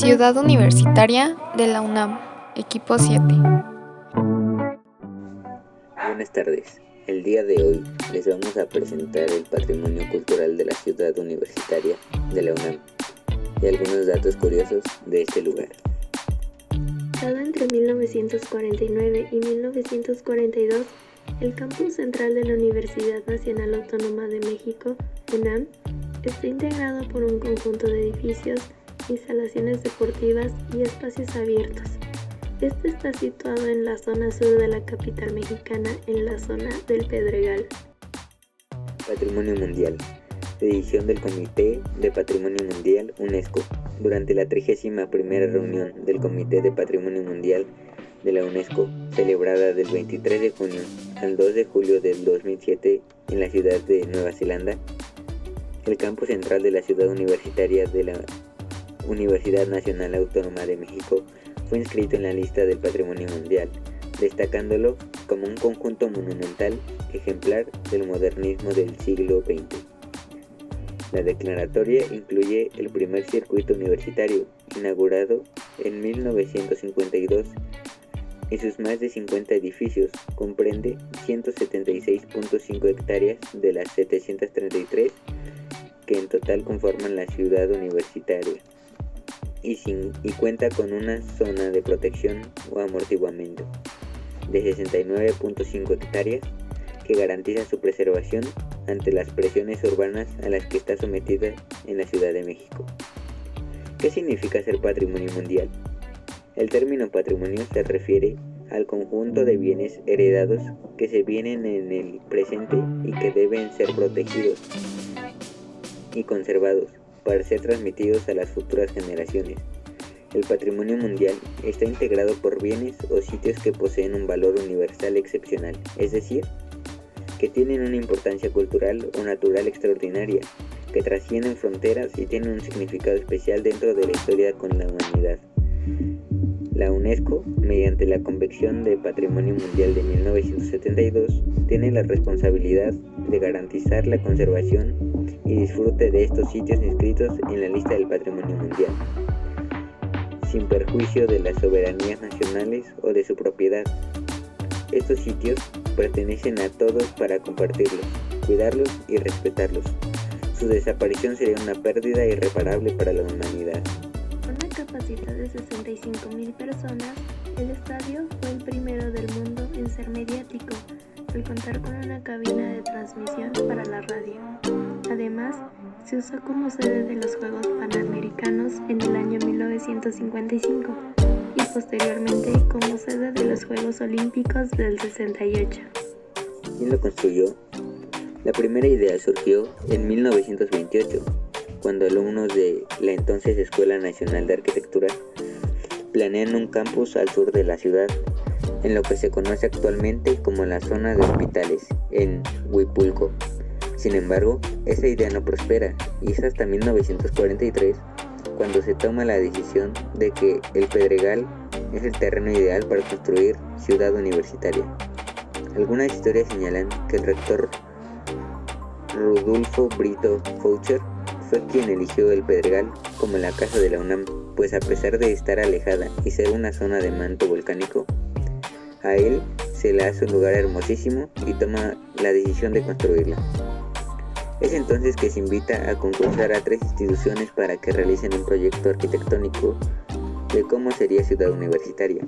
Ciudad Universitaria de la UNAM, equipo 7. Buenas tardes. El día de hoy les vamos a presentar el patrimonio cultural de la Ciudad Universitaria de la UNAM y algunos datos curiosos de este lugar. Dado entre 1949 y 1942, el campus central de la Universidad Nacional Autónoma de México, UNAM, está integrado por un conjunto de edificios, instalaciones deportivas y espacios abiertos. Este está situado en la zona sur de la capital mexicana, en la zona del Pedregal. Patrimonio Mundial. Edición del Comité de Patrimonio Mundial UNESCO. Durante la 31ª reunión del Comité de Patrimonio Mundial de la UNESCO, celebrada del 23 de junio al 2 de julio del 2007 en la ciudad de Nueva Zelanda, el campus central de la Ciudad Universitaria de la Universidad Nacional Autónoma de México fue inscrito en la lista del Patrimonio Mundial, destacándolo como un conjunto monumental ejemplar del modernismo del siglo XX. La declaratoria incluye el primer circuito universitario, inaugurado en 1952, y sus más de 50 edificios. Comprende 176.5 hectáreas de las 733 que en total conforman la ciudad universitaria, y cuenta con una zona de protección o amortiguamiento de 69.5 hectáreas que garantiza su preservación ante las presiones urbanas a las que está sometida en la Ciudad de México. ¿Qué significa ser patrimonio mundial? El término patrimonio se refiere al conjunto de bienes heredados que se vienen en el presente y que deben ser protegidos y conservados para ser transmitidos a las futuras generaciones. El patrimonio mundial está integrado por bienes o sitios que poseen un valor universal excepcional, es decir, que tienen una importancia cultural o natural extraordinaria, que trascienden fronteras y tienen un significado especial dentro de la historia con la humanidad. La UNESCO, mediante la Convención de Patrimonio Mundial de 1972, tiene la responsabilidad de garantizar la conservación y disfrute de estos sitios inscritos en la lista del Patrimonio Mundial, sin perjuicio de las soberanías nacionales o de su propiedad. Estos sitios pertenecen a todos para compartirlos, cuidarlos y respetarlos. Su desaparición sería una pérdida irreparable para la humanidad. Con una capacidad de 65.000 personas, el estadio fue el primero del mundo en ser mediático, al contar con una cabina de transmisión para la radio. Además, se usó como sede de los Juegos Panamericanos en el año 1955 y posteriormente como sede de los Juegos Olímpicos del 68. ¿Quién lo construyó? La primera idea surgió en 1928, cuando alumnos de la entonces Escuela Nacional de Arquitectura planean un campus al sur de la ciudad, en lo que se conoce actualmente como la zona de hospitales, en Huipulco. Sin embargo, esa idea no prospera, y es hasta 1943 cuando se toma la decisión de que el Pedregal es el terreno ideal para construir Ciudad Universitaria. Algunas historias señalan que el rector Rudolfo Brito Foucher fue quien eligió el Pedregal como la casa de la UNAM, pues a pesar de estar alejada y ser una zona de manto volcánico, a él se le hace un lugar hermosísimo y toma la decisión de construirla. Es entonces que se invita a concursar a 3 instituciones para que realicen un proyecto arquitectónico de cómo sería Ciudad Universitaria,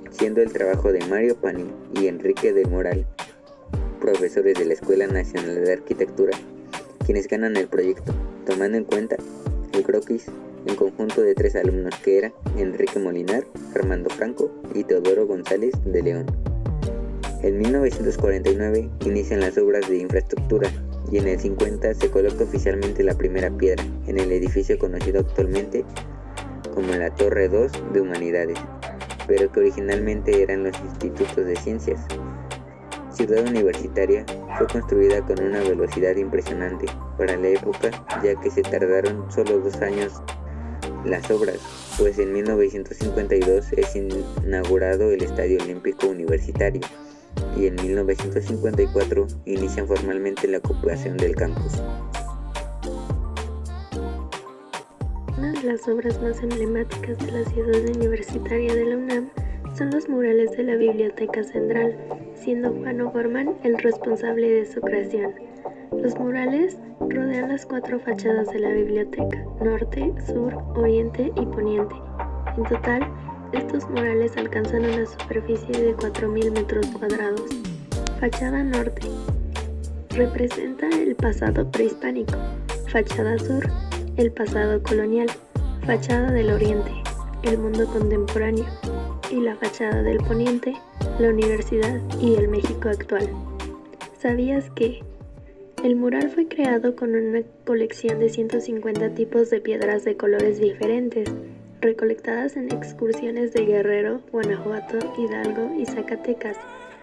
siendo el trabajo de Mario Pani y Enrique del Moral, profesores de la Escuela Nacional de Arquitectura, quienes ganan el proyecto, tomando en cuenta el croquis en conjunto de 3 alumnos que eran Enrique Molinar, Armando Franco y Teodoro González de León. En 1949 inician las obras de infraestructura y en el 50 se coloca oficialmente la primera piedra en el edificio conocido actualmente como la Torre 2 de Humanidades, pero que originalmente eran los institutos de ciencias. Ciudad Universitaria fue construida con una velocidad impresionante para la época, ya que se tardaron solo 2 años las obras, pues en 1952 es inaugurado el Estadio Olímpico Universitario y en 1954 inician formalmente la ocupación del campus. Una Una de las obras más emblemáticas de la ciudad universitaria de la UNAM son los murales de la Biblioteca Central, siendo Juan O'Gorman el responsable de su creación. Los murales rodean las 4 fachadas de la biblioteca: norte, sur, oriente y poniente. En total, estos murales alcanzan una superficie de 4.000 metros cuadrados. Fachada norte representa el pasado prehispánico. Fachada sur, el pasado colonial. Fachada del oriente, el mundo contemporáneo. Y la fachada del poniente, la universidad y el México actual. ¿Sabías que el mural fue creado con una colección de 150 tipos de piedras de colores diferentes, recolectadas en excursiones de Guerrero, Guanajuato, Hidalgo y Zacatecas?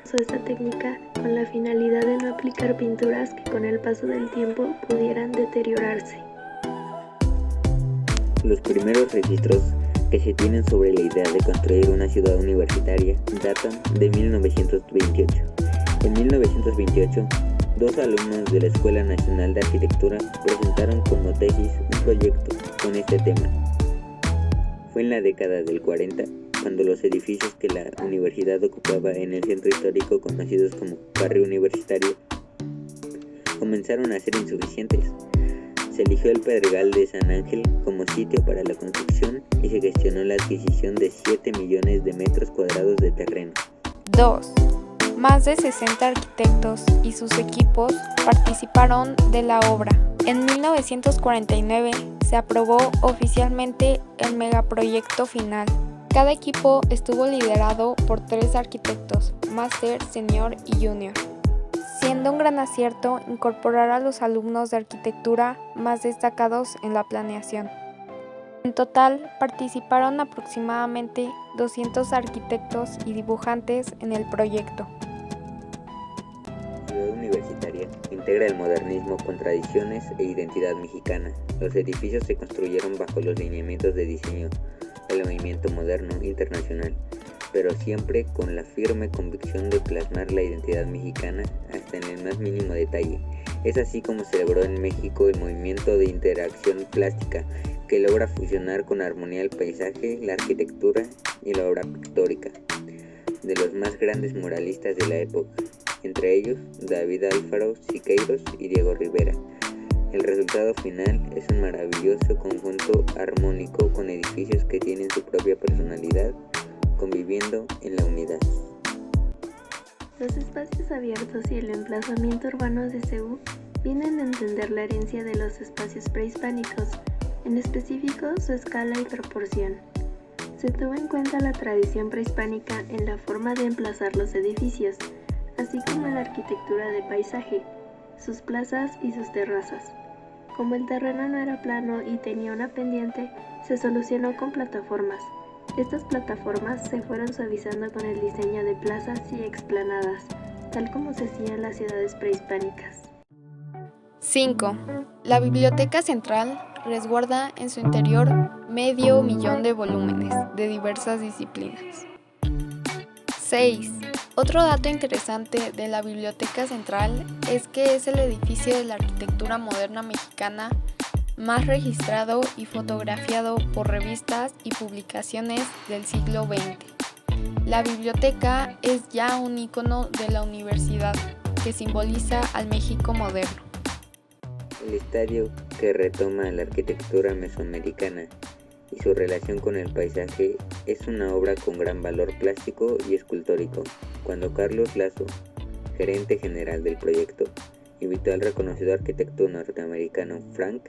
Usó esta técnica con la finalidad de no aplicar pinturas que con el paso del tiempo pudieran deteriorarse. Los primeros registros que se tienen sobre la idea de construir una ciudad universitaria datan de 1928. En 1928, 2 alumnos de la Escuela Nacional de Arquitectura presentaron como tesis un proyecto con este tema. Fue en la década del 40 cuando los edificios que la universidad ocupaba en el centro histórico, conocidos como Barrio Universitario, comenzaron a ser insuficientes. Se eligió el Pedregal de San Ángel como sitio para la construcción y se gestionó la adquisición de 7 millones de metros cuadrados de terreno. 2. Más de 60 arquitectos y sus equipos participaron de la obra. En 1949 se aprobó oficialmente el megaproyecto final. Cada equipo estuvo liderado por 3 arquitectos, máster, senior y junior, siendo un gran acierto incorporar a los alumnos de arquitectura más destacados en la planeación. En total participaron aproximadamente 200 arquitectos y dibujantes en el proyecto. Ciudad Universitaria integra el modernismo con tradiciones e identidad mexicana. Los edificios se construyeron bajo los lineamientos de diseño del movimiento moderno internacional, pero siempre con la firme convicción de plasmar la identidad mexicana hasta en el más mínimo detalle. Es así como se logró en México el movimiento de interacción plástica, que logra fusionar con armonía el paisaje, la arquitectura y la obra pictórica de los más grandes muralistas de la época, entre ellos David Alfaro Siqueiros y Diego Rivera. El resultado final es un maravilloso conjunto armónico con edificios que tienen su propia personalidad, conviviendo en la unidad. Los espacios abiertos y el emplazamiento urbano de CEU vienen de entender la herencia de los espacios prehispánicos, en específico su escala y proporción. Se tuvo en cuenta la tradición prehispánica en la forma de emplazar los edificios, así como la arquitectura de paisaje, sus plazas y sus terrazas. Como el terreno no era plano y tenía una pendiente, se solucionó con plataformas. Estas plataformas se fueron suavizando con el diseño de plazas y explanadas, tal como se hacía en las ciudades prehispánicas. 5. La Biblioteca Central resguarda en su interior 500,000 de volúmenes de diversas disciplinas. 6. Otro dato interesante de la Biblioteca Central es que es el edificio de la arquitectura moderna mexicana más registrado y fotografiado por revistas y publicaciones del siglo XX. La biblioteca es ya un icono de la universidad que simboliza al México moderno. El estadio, que retoma la arquitectura mesoamericana y su relación con el paisaje, es una obra con gran valor plástico y escultórico. Cuando Carlos Lazo, gerente general del proyecto, invitó al reconocido arquitecto norteamericano Frank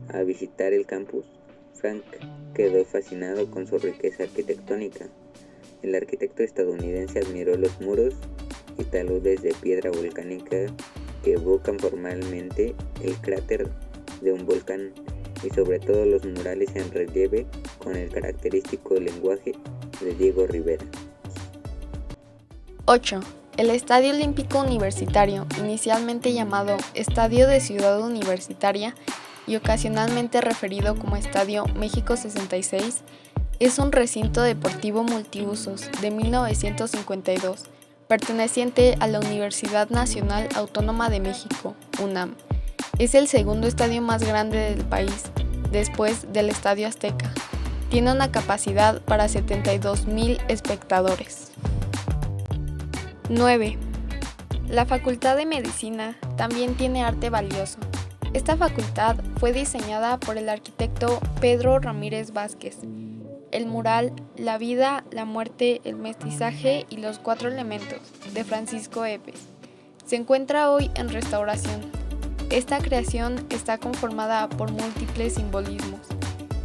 a visitar el campus, Frank quedó fascinado con su riqueza arquitectónica. El arquitecto estadounidense admiró los muros y taludes de piedra volcánica que evocan formalmente el cráter de un volcán, y sobre todo los murales en relieve con el característico lenguaje de Diego Rivera. 8. El Estadio Olímpico Universitario, inicialmente llamado Estadio de Ciudad Universitaria y ocasionalmente referido como Estadio México 66, es un recinto deportivo multiusos de 1952, perteneciente a la Universidad Nacional Autónoma de México, UNAM. Es el segundo estadio más grande del país, después del Estadio Azteca. Tiene una capacidad para 72,000 espectadores. 9. La Facultad de Medicina también tiene arte valioso. Esta facultad fue diseñada por el arquitecto Pedro Ramírez Vázquez. El mural La vida, la muerte, el mestizaje y los 4 elementos, de Francisco Epes, se encuentra hoy en restauración. Esta creación está conformada por múltiples simbolismos,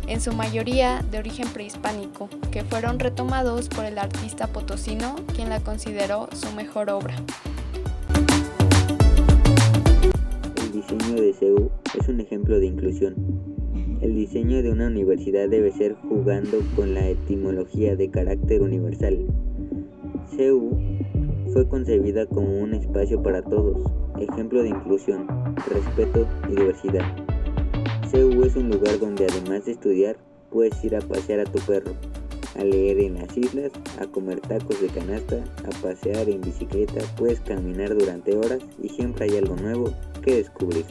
en su mayoría de origen prehispánico, que fueron retomados por el artista potosino, quien la consideró su mejor obra. El diseño de CEU es un ejemplo de inclusión. El diseño de una universidad debe ser jugando con la etimología de carácter universal. CEU fue concebida como un espacio para todos, ejemplo de inclusión, respeto y diversidad. CEU es un lugar donde además de estudiar, puedes ir a pasear a tu perro, a leer en las islas, a comer tacos de canasta, a pasear en bicicleta, puedes caminar durante horas y siempre hay algo nuevo que descubrir.